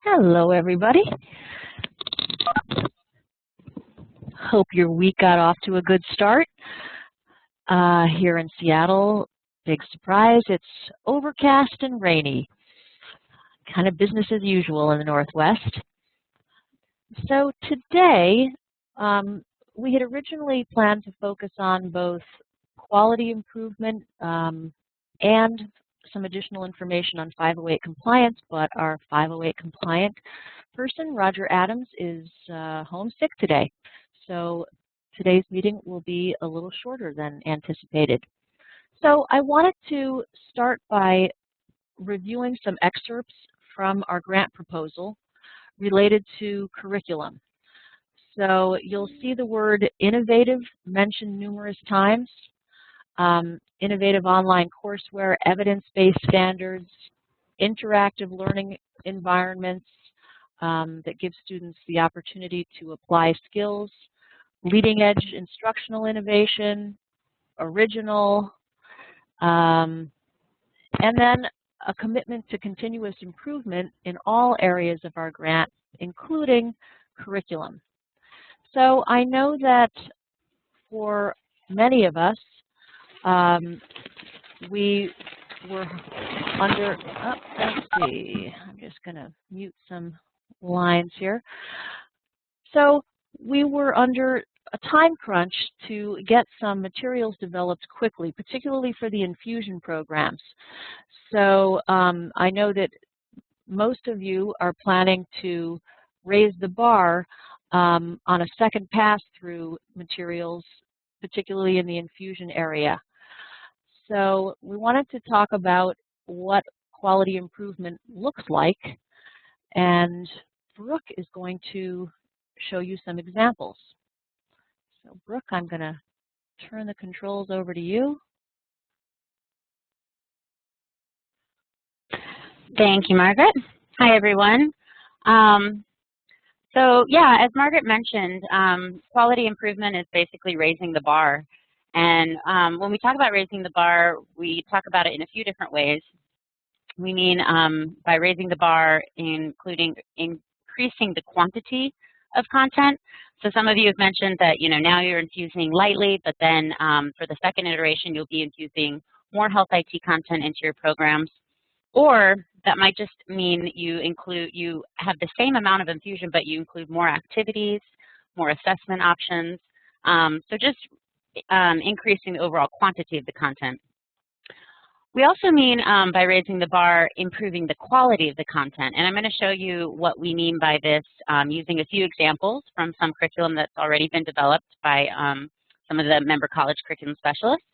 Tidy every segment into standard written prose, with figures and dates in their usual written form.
Hello, everybody. Hope your week got off to a good start. Here in Seattle, big surprise, it's overcast and rainy. Kind of business as usual in the Northwest. So today, we had originally planned to focus on both quality improvement and some additional information on 508 compliance, but our 508 compliant person, Roger Adams, is homesick today. So today's meeting will be a little shorter than anticipated. So I wanted to start by reviewing some excerpts from our grant proposal related to curriculum. So you'll see the word innovative mentioned numerous times. Innovative online courseware, evidence-based standards, interactive learning environments that give students the opportunity to apply skills, leading-edge instructional innovation, original, and then a commitment to continuous improvement in all areas of our grant, including curriculum. So I know that for many of us, we were under, let's see, I'm just going to mute some lines here. So we were under a time crunch to get some materials developed quickly, particularly for the infusion programs. So I know that most of you are planning to raise the bar on a second pass through materials, particularly in the infusion area. So we wanted to talk about what quality improvement looks like, and Brooke is going to show you some examples. So Brooke, I'm going to turn the controls over to you. Thank you, Margaret. Hi, everyone. So yeah, as Margaret mentioned, quality improvement is basically raising the bar. And when we talk about raising the bar, we talk about it in a few different ways. We mean by raising the bar, including increasing the quantity of content. So some of you have mentioned that, now you're infusing lightly, but then for the second iteration, you'll be infusing more health IT content into your programs. Or that might just mean you have the same amount of infusion, but you include more activities, more assessment options. So just increasing the overall quantity of the content. We also mean by raising the bar, improving the quality of the content. And I'm going to show you what we mean by this using a few examples from some curriculum that's already been developed by some of the member college curriculum specialists.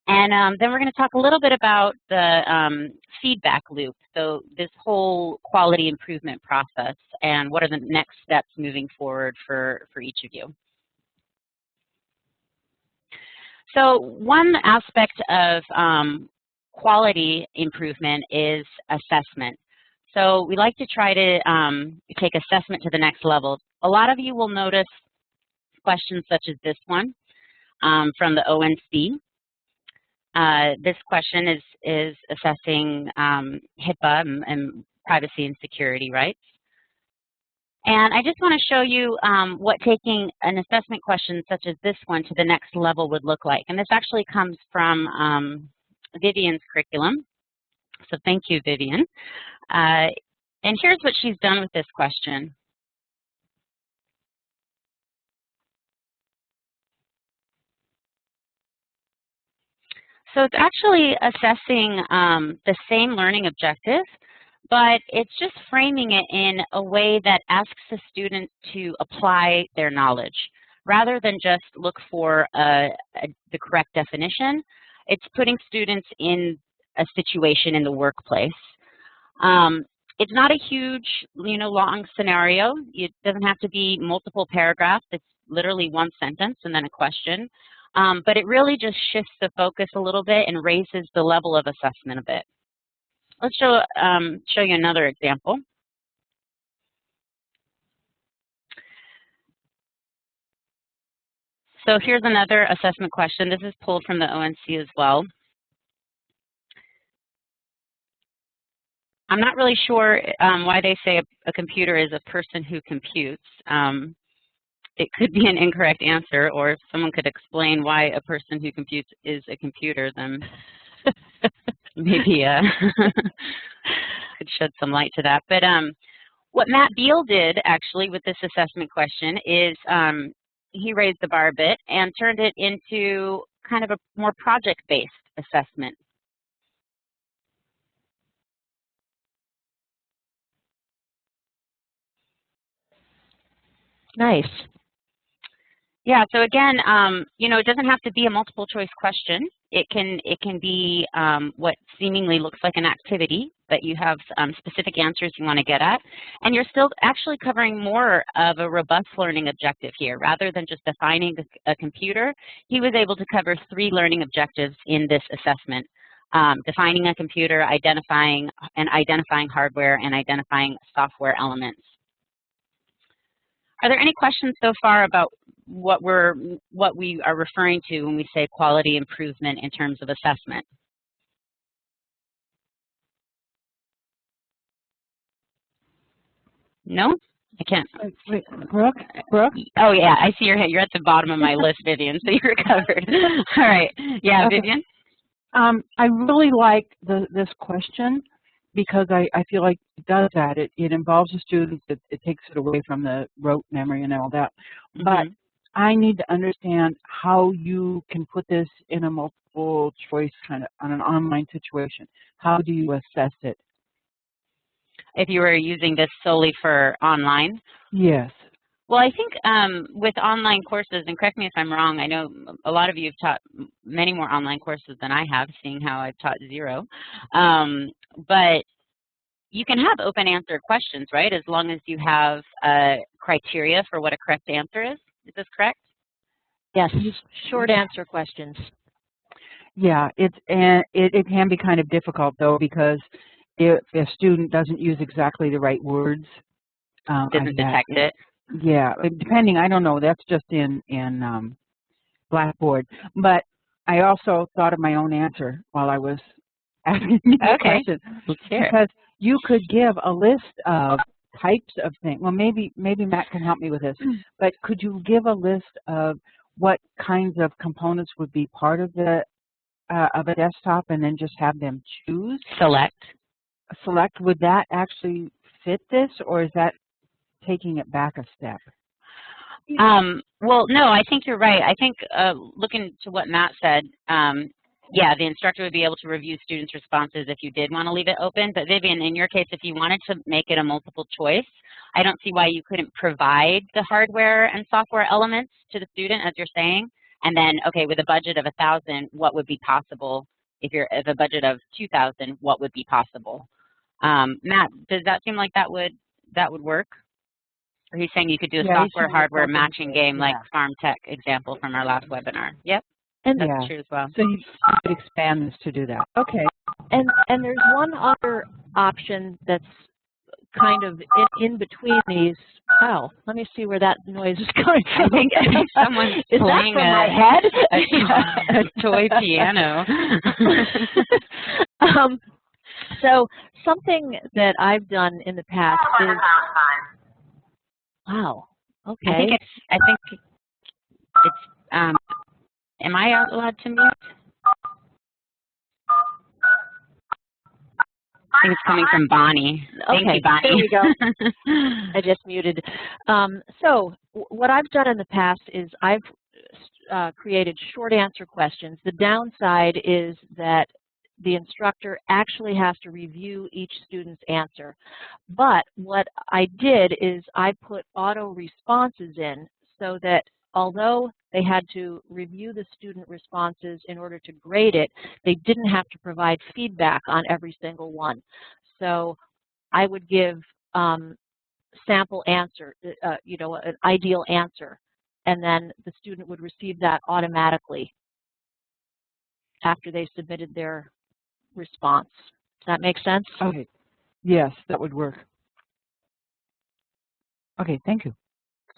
And then we're going to talk a little bit about the feedback loop, so this whole quality improvement process and what are the next steps moving forward for each of you. So one aspect of quality improvement is assessment. So we like to try to take assessment to the next level. A lot of you will notice questions such as this one from the ONC. This question is assessing HIPAA and privacy and security rights. And I just want to show you what taking an assessment question such as this one to the next level would look like. And this actually comes from Vivian's curriculum. So thank you, Vivian. And here's what she's done with this question. So it's actually assessing the same learning objective, but it's just framing it in a way that asks the student to apply their knowledge. Rather than just look for the correct definition, it's putting students in a situation in the workplace. It's not a huge, long scenario. It doesn't have to be multiple paragraphs. It's literally one sentence and then a question. But it really just shifts the focus a little bit and raises the level of assessment a bit. Let's show you another example. So here's another assessment question. This is pulled from the ONC as well. I'm not really sure why they say a computer is a person who computes. It could be an incorrect answer, or if someone could explain why a person who computes is a computer, then maybe could shed some light to that. But what Matt Beal did actually with this assessment question is he raised the bar a bit and turned it into kind of a more project-based assessment. Nice. Yeah, so again, you know, it doesn't have to be a multiple choice question. It can be what seemingly looks like an activity, but you have specific answers you want to get at. And you're still actually covering more of a robust learning objective here. Rather than just defining a computer, he was able to cover 3 learning objectives in this assessment. Defining a computer, identifying hardware, and identifying software elements. Are there any questions so far about what we are referring to when we say quality improvement in terms of assessment? No? I can't. Wait, Brooke? Oh yeah, I see your hand. You're at the bottom of my list, Vivian, so you're covered. All right. Yeah, okay. Vivian? I really like this question because I feel like it does that. It involves the student. It takes it away from the rote memory and all that. Mm-hmm. But I need to understand how you can put this in a multiple choice kind of on an online situation. How do you assess it? If you were using this solely for online? Yes. Well, I think with online courses, and correct me if I'm wrong, I know a lot of you have taught many more online courses than I have, seeing how I've taught 0. But you can have open answer questions, right, as long as you have criteria for what a correct answer is. Is this correct? Yes, short answer questions. Yeah, it can be kind of difficult, though, because if a student doesn't use exactly the right words, doesn't detect it. Yeah, depending, I don't know, that's just in Blackboard. But I also thought of my own answer while I was asking you the question. Let's hear it. Because you could give a list of types of things. Well, maybe Matt can help me with this. But could you give a list of what kinds of components would be part of the of a desktop, and then just have them choose? Select. Would that actually fit this, or is that taking it back a step? Well, no, I think you're right. I think looking to what Matt said, yeah, the instructor would be able to review students' responses if you did want to leave it open. But Vivian, in your case, if you wanted to make it a multiple choice, I don't see why you couldn't provide the hardware and software elements to the student, as you're saying. And then, okay, with a budget of 1,000, what would be possible? If a budget of 2,000, what would be possible? Matt, does that seem like that would work? Or he's saying you could do a software hardware matching game like Farm Tech example from our last webinar. Yep, and that's true as well. So you could expand this to do that. Okay. And there's one other option that's kind of in between these. Wow, let me see where that noise is coming from. I think someone's playing my head? a toy piano. So something that I've done in the past is. Wow. Okay. I think it's am I allowed to mute? I think it's coming from Bonnie. Thank you, Bonnie. There we go. I just muted. So what I've done in the past is I've created short answer questions. The downside is that the instructor actually has to review each student's answer. But what I did is I put auto responses in so that although they had to review the student responses in order to grade it, they didn't have to provide feedback on every single one. So I would give sample answer, an ideal answer, and then the student would receive that automatically after they submitted their response. Does that make sense? Okay. Yes, that would work. Okay, thank you.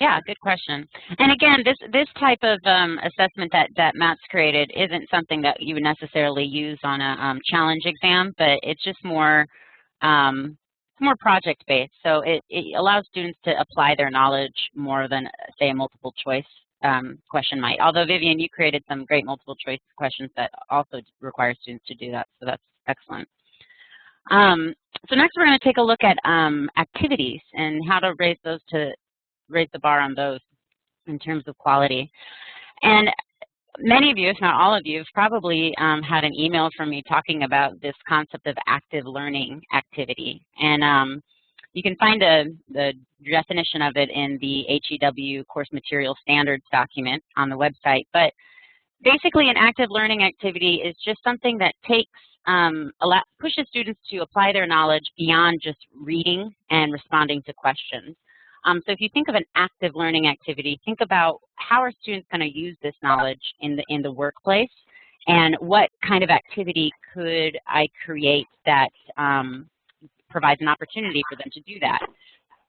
Yeah, good question. And again, this type of assessment that Matt's created isn't something that you would necessarily use on a challenge exam, but it's just more it's more project-based, so it allows students to apply their knowledge more than, say, a multiple choice question might. Although, Vivian, you created some great multiple choice questions that also require students to do that, so that's excellent. So next we're going to take a look at activities and how to raise the bar on those in terms of quality. And many of you, if not all of you, have probably had an email from me talking about this concept of active learning activity. And you can find the definition of it in the HEW Course Material Standards document on the website. But basically, an active learning activity is just something that takes pushes students to apply their knowledge beyond just reading and responding to questions. So if you think of an active learning activity, think about how are students going to use this knowledge in the workplace, and what kind of activity could I create that provides an opportunity for them to do that.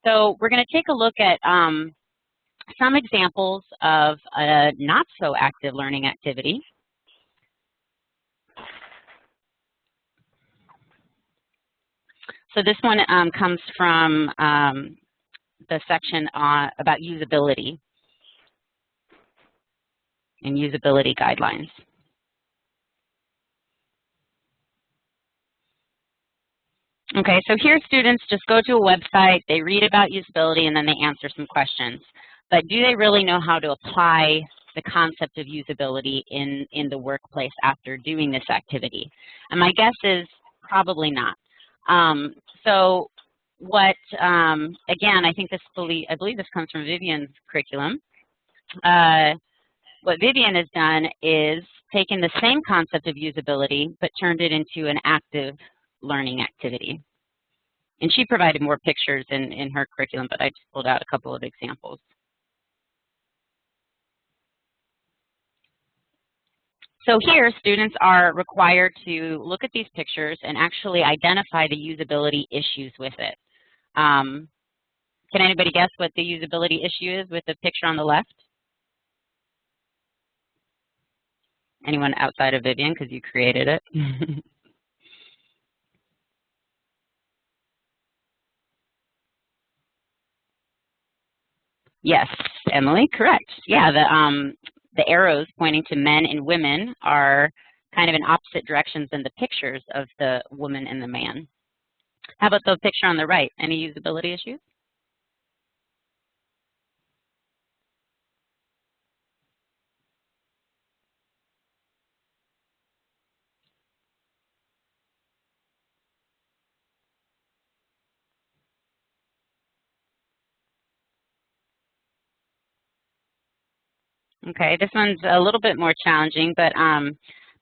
So we're going to take a look at some examples of a not so active learning activity. So this one comes from the section about usability and usability guidelines. Okay, so here students just go to a website, they read about usability, and then they answer some questions. But do they really know how to apply the concept of usability in the workplace after doing this activity? And my guess is probably not. So what, again, I believe this comes from Vivian's curriculum. What Vivian has done is taken the same concept of usability, but turned it into an active learning activity. And she provided more pictures in her curriculum, but I just pulled out a couple of examples. So here, students are required to look at these pictures and actually identify the usability issues with it. Can anybody guess what the usability issue is with the picture on the left? Anyone outside of Vivian, because you created it? Yes, Emily, correct. Yeah, the arrows pointing to men and women are kind of in opposite directions than the pictures of the woman and the man. How about the picture on the right? Any usability issues? Okay, this one's a little bit more challenging, but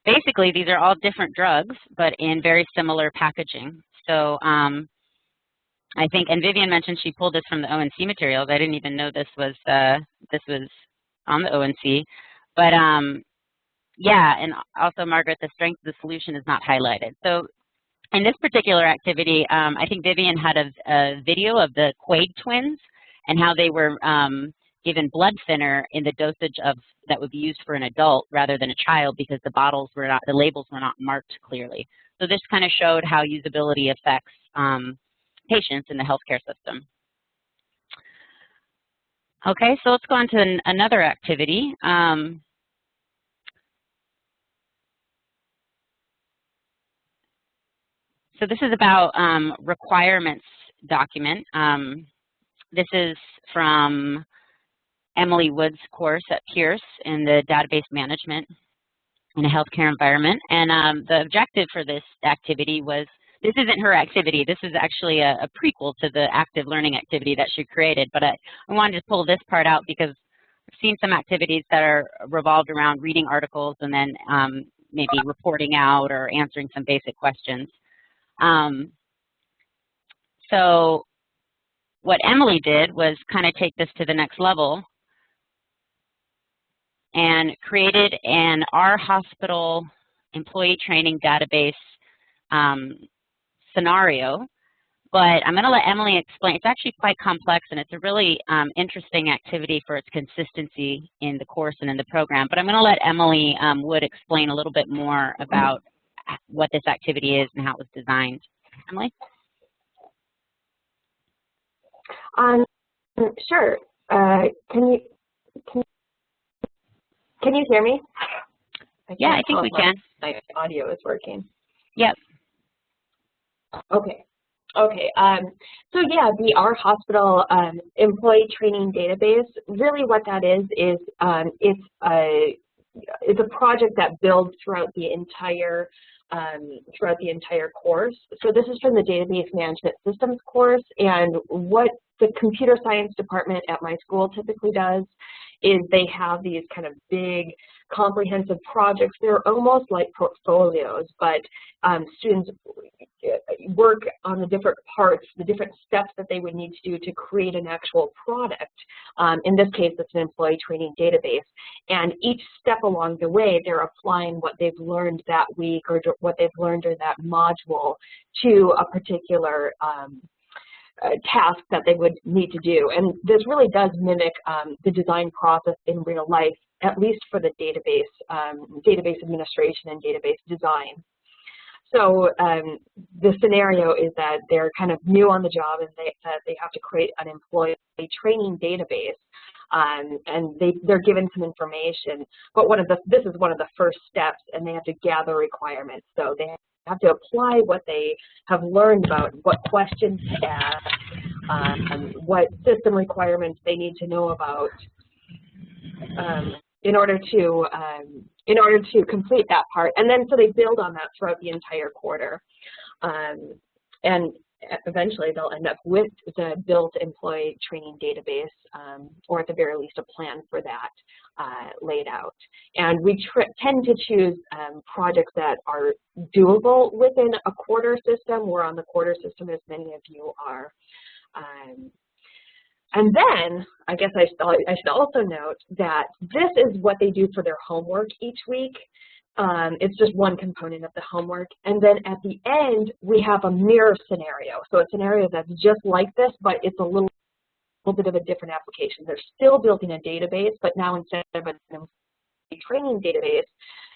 basically these are all different drugs, but in very similar packaging. So I think, and Vivian mentioned she pulled this from the ONC materials. I didn't even know this was on the ONC. But yeah, and also Margaret, the strength of the solution is not highlighted. So in this particular activity, I think Vivian had a video of the Quaid twins and how they were given blood thinner in the dosage that would be used for an adult rather than a child, because the labels were not marked clearly. So this kind of showed how usability affects patients in the healthcare system. Okay, so let's go on to another activity. So this is about requirements document. This is from Emily Wood's course at Pierce in the database management in a healthcare environment. And the objective for this activity was, this isn't her activity, this is actually a prequel to the active learning activity that she created, but I wanted to pull this part out because I've seen some activities that are revolved around reading articles and then maybe reporting out or answering some basic questions. So what Emily did was kind of take this to the next level and created an Our Hospital employee training database scenario. But I'm going to let Emily explain. It's actually quite complex, and it's a really interesting activity for its consistency in the course and in the program. But I'm going to let Emily Wood explain a little bit more about what this activity is and how it was designed. Emily? Sure. Can you hear me? Yeah, I think we can. My audio is working. Yep. Okay. Okay. So yeah, the Our Hospital employee training database. Really, what that is it's a project that builds throughout the entire course. So this is from the Database Management Systems course, and what the computer science department at my school typically does is they have these kind of big comprehensive projects. They're almost like portfolios, but students work on the different parts, the different steps that they would need to do to create an actual product. In this case, it's an employee training database. And each step along the way, they're applying what they've learned that week or what they've learned in that module to a particular task that they would need to do. And this really does mimic the design process in real life, at least for the database administration and database design. So the scenario is that they're kind of new on the job, and they have to create an employee training database, and they're given some information. But this is one of the first steps, and they have to gather requirements. So they have to apply what they have learned about what questions to ask, what system requirements they need to know about in order to complete that part. And then so they build on that throughout the entire quarter. And eventually they'll end up with the built employee training database, or at the very least a plan for that laid out. And we tend to choose projects that are doable within a quarter system. We're on the quarter system, as many of you are. And then, I guess I should also note that this is what they do for their homework each week. It's just one component of the homework. And then at the end, we have a mirror scenario. So a scenario that's just like this, but it's a little bit of a different application. They're still building a database, but now instead of an employee training database,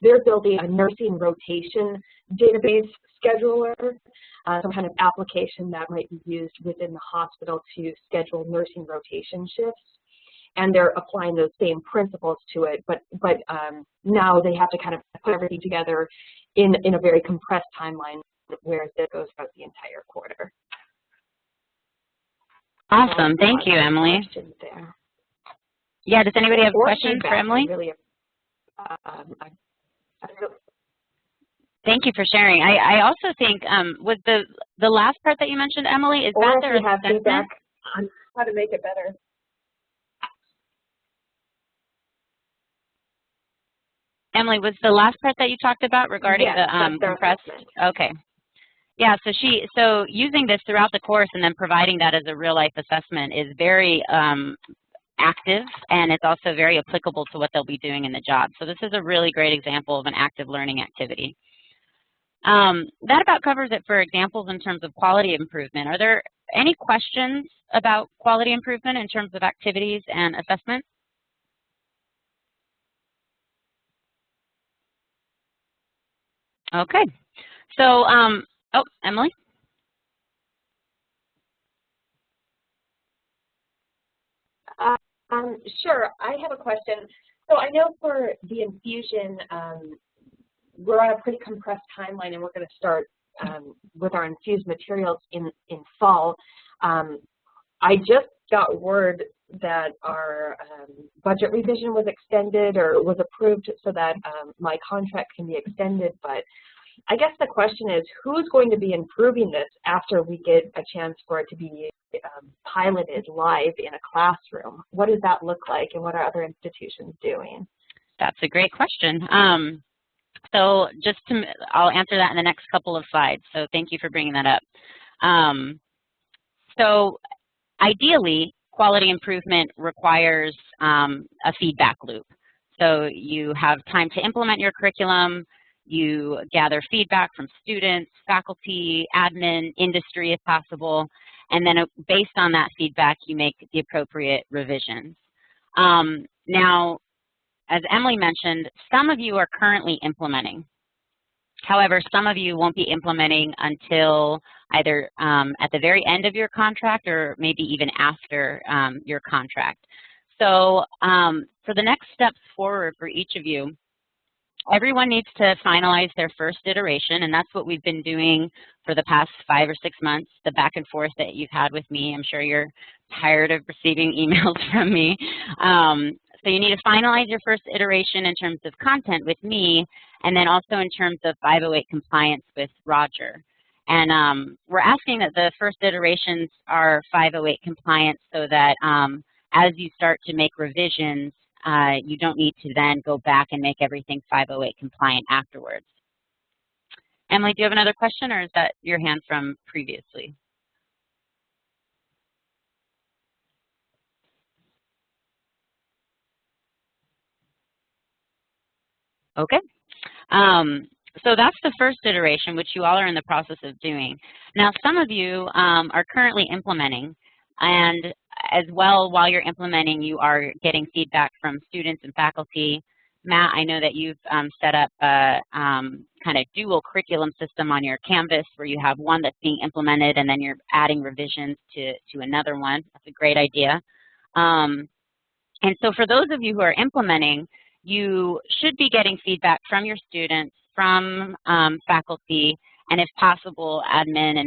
they're building a nursing rotation database scheduler, some kind of application that might be used within the hospital to schedule nursing rotation shifts. And they're applying those same principles to it, but now they have to kind of put everything together in a very compressed timeline, whereas it goes throughout the entire quarter. Awesome. Thank you, Emily. Yeah, does anybody have questions for Emily? Thank you for sharing. I also think with the last part that you mentioned, Emily, is that there have feedback on how to make it better. Emily, was the last part that you talked about regarding the compressed? Okay. Yeah, so using this throughout the course and then providing that as a real life assessment is very active, and it's also very applicable to what they'll be doing in the job. So this is a really great example of an active learning activity. That about covers it for examples in terms of quality improvement. Are there any questions about quality improvement in terms of activities and assessment? Okay. So, oh, Emily? Sure, I have a question. So I know for the infusion, we're on a pretty compressed timeline, and we're going to start with our infused materials in fall. I just got word that our budget revision was extended or was approved so that my contract can be extended, but I guess the question is, who's going to be improving this after we get a chance for it to be piloted live in a classroom? What does that look like, and what are other institutions doing? That's a great question. So I'll answer that in the next couple of slides. So thank you for bringing that up. So ideally, quality improvement requires a feedback loop. So you have time to implement your curriculum, you gather feedback from students, faculty, admin, industry if possible, and then based on that feedback, you make the appropriate revisions. Now, as Emily mentioned, some of you are currently implementing. However, some of you won't be implementing until either at the very end of your contract or maybe even after your contract. So for the next steps forward for each of you, everyone needs to finalize their first iteration, and that's what we've been doing for the past 5 or 6 months, the back and forth that you've had with me. I'm sure you're tired of receiving emails from me. So you need to finalize your first iteration in terms of content with me, and then also in terms of 508 compliance with Roger. And we're asking that the first iterations are 508 compliant so that as you start to make revisions, you don't need to then go back and make everything 508 compliant afterwards. Emily, do you have another question, or is that your hand from previously? Okay. So that's the first iteration, which you all are in the process of doing. Now, some of you are currently implementing, and as well, while you're implementing, you are getting feedback from students and faculty. Matt, I know that you've set up a kind of dual curriculum system on your Canvas where you have one that's being implemented and then you're adding revisions to another one. That's a great idea. And so for those of you who are implementing, you should be getting feedback from your students, from faculty, and if possible, admin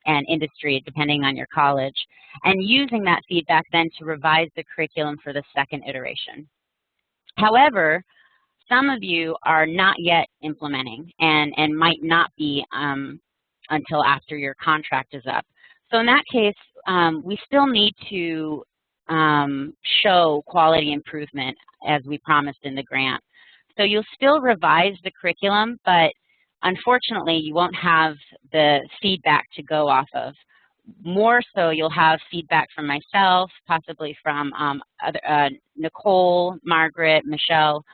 and industry, depending on your college, and using that feedback then to revise the curriculum for the second iteration. However, some of you are not yet implementing and might not be until after your contract is up. So in that case, we still need to show quality improvement as we promised in the grant. So you'll still revise the curriculum, but unfortunately, you won't have the feedback to go off of. More so, you'll have feedback from myself, possibly from Nicole, Margaret, Michelle,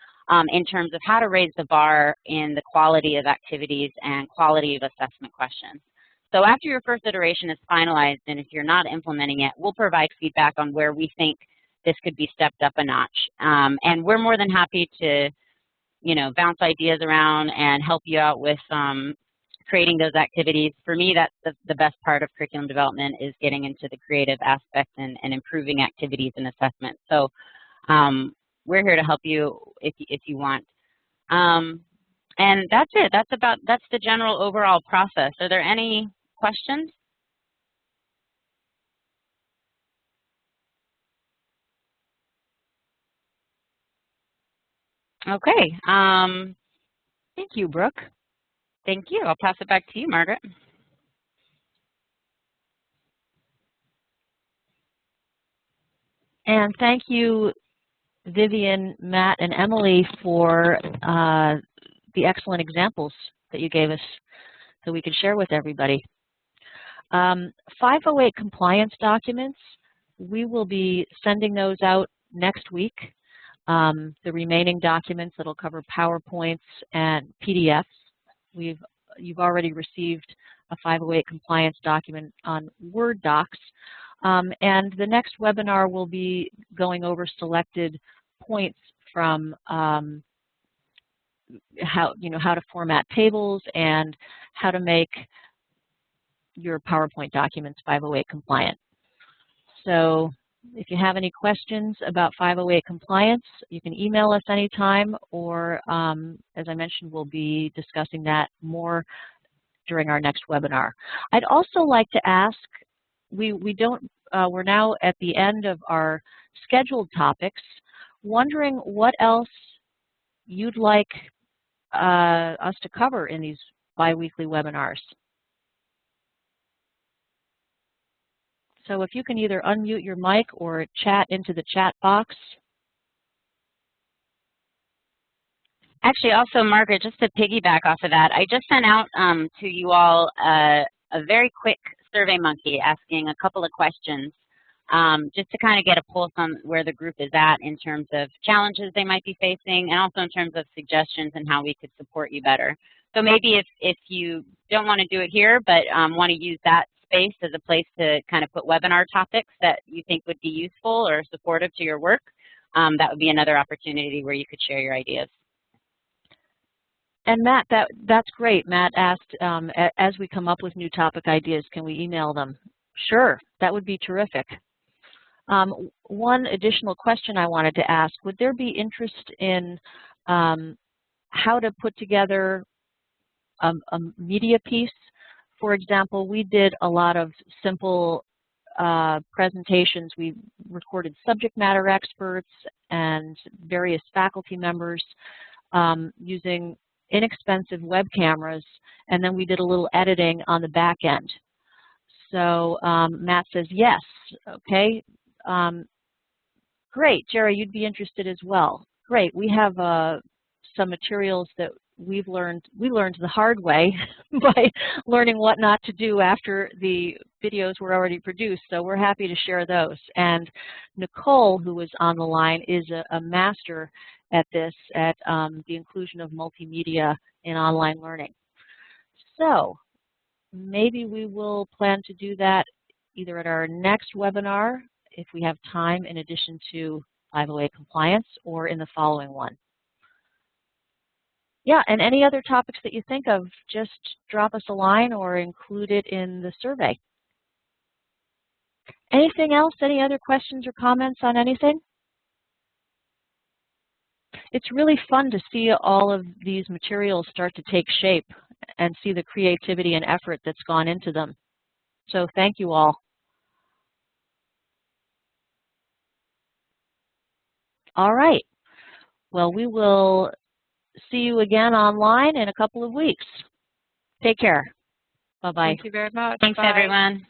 in terms of how to raise the bar in the quality of activities and quality of assessment questions. So after your first iteration is finalized, and if you're not implementing it, we'll provide feedback on where we think this could be stepped up a notch. And we're more than happy to bounce ideas around and help you out with creating those activities. For me, that's the best part of curriculum development, is getting into the creative aspect and improving activities and assessment. So we're here to help you if you want. And that's it. That's the general overall process. Are there any questions? Okay. Thank you, Brooke. Thank you. I'll pass it back to you, Margaret. And thank you, Vivian, Matt, and Emily, for the excellent examples that you gave us so we could share with everybody. 508 compliance documents, we will be sending those out next week. The remaining documents that'll cover PowerPoints and PDFs. You've already received a 508 compliance document on Word docs. And the next webinar will be going over selected points from how to format tables and how to make your PowerPoint documents 508 compliant. So if you have any questions about 508 compliance, you can email us anytime, or as I mentioned, we'll be discussing that more during our next webinar. I'd also like to ask, we're now at the end of our scheduled topics, wondering what else you'd like us to cover in these bi-weekly webinars. So if you can either unmute your mic or chat into the chat box. Actually, also, Margaret, just to piggyback off of that, I just sent out to you all a very quick SurveyMonkey asking a couple of questions just to kind of get a pulse on where the group is at in terms of challenges they might be facing, and also in terms of suggestions and how we could support you better. So maybe if you don't want to do it here, but want to use that space as a place to kind of put webinar topics that you think would be useful or supportive to your work, that would be another opportunity where you could share your ideas. And Matt, that's great. Matt asked, as we come up with new topic ideas, can we email them? Sure, that would be terrific. One additional question I wanted to ask, would there be interest in how to put together a media piece? For example, we did a lot of simple presentations. We recorded subject matter experts and various faculty members using inexpensive web cameras, and then we did a little editing on the back end. So Matt says yes. Okay, great. Jerry, you'd be interested as well. Great. We have some materials that we learned the hard way by learning what not to do after the videos were already produced. So we're happy to share those. And Nicole, who is on the line, is a master at this, at the inclusion of multimedia in online learning. So maybe we will plan to do that either at our next webinar, if we have time, in addition to 508 compliance, or in the following one. Yeah, and any other topics that you think of, just drop us a line or include it in the survey. Anything else? Any other questions or comments on anything? It's really fun to see all of these materials start to take shape and see the creativity and effort that's gone into them. So thank you all. All right. Well, we will see you again online in a couple of weeks. Take care. Bye-bye. Thank you very much. Thanks, Bye. everyone.